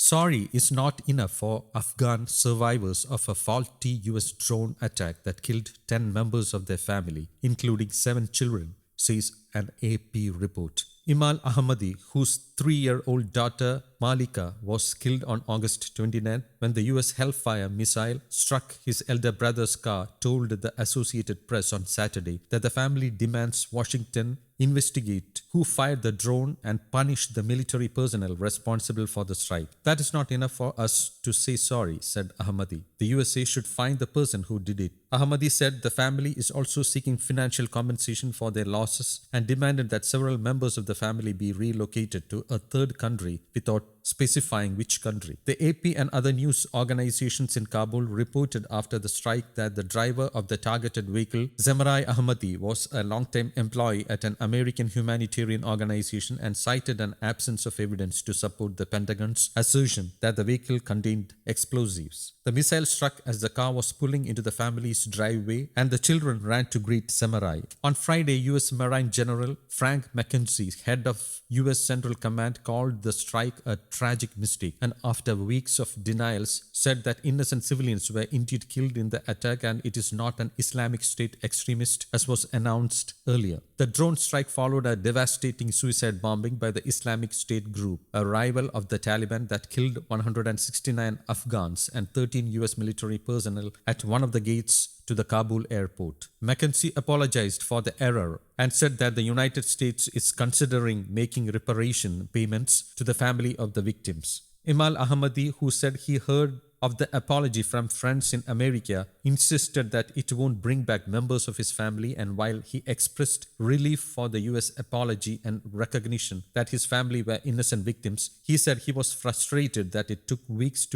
Sorry is not enough for Afghan survivors of a faulty US drone attack that killed 10 members of their family, including 7 children, says an AP report. Emal Ahmadi, whose 3-year-old daughter Malika was killed on August 29 when the US hellfire missile struck his elder brother's car, told the Associated Press on Saturday that the family demands Washington investigate who fired the drone and punish the military personnel responsible for the strike. That is not enough for us to say sorry, said Ahmadi. The USA should find the person who did it. Ahmadi said the family is also seeking financial compensation for their losses and demanded that several members of the family be relocated to a third country without specifying which country. The AP and other news organizations in Kabul reported after the strike that the driver of the targeted vehicle, Zemerai Ahmadi, was a long-time employee at an American humanitarian organization and cited an absence of evidence to support the Pentagon's assertion that the vehicle contained explosives. The missile struck as the car was pulling into the family's driveway and the children ran to greet Zemerai. On Friday, US Marine General Frank McKenzie, head of US Central Command, called the strike a tragic mistake and after weeks of denials said that innocent civilians were indeed killed in the attack and it is not an Islamic State extremist as was announced earlier. The drone strike followed a devastating suicide bombing by the Islamic State group, a rival of the Taliban, that killed 169 Afghans and 13 US military personnel at one of the gates to the Kabul airport. McKenzie apologized for the error and said that the United States is considering making reparation payments to the family of the victims. Emal Ahmadi, who said he heard of the apology from friends in America, insisted that it won't bring back members of his family, and while he expressed relief for the US apology and recognition that his family were innocent victims, he said he was frustrated that it took weeks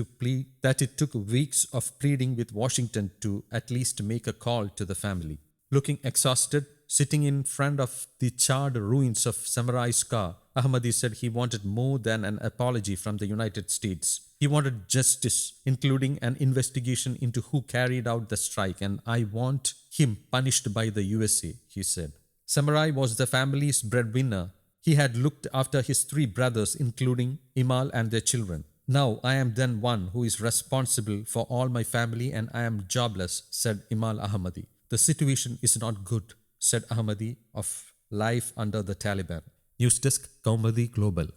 of pleading with Washington to at least make a call to the family. Looking exhausted, sitting in front of the charred ruins of Zemerai's car, Ahmadi said he wanted more than an apology from the United States. He wanted justice, including an investigation into who carried out the strike, and I want him punished by the USA, he said. Zemerai was the family's breadwinner. He had looked after his 3 brothers, including Emal and their children. Now I am then one who is responsible for all my family and I am jobless, said Emal Ahmadi. The situation is not good, said Ahmadi of life under the Taliban. News Desk, Kaumudy Global.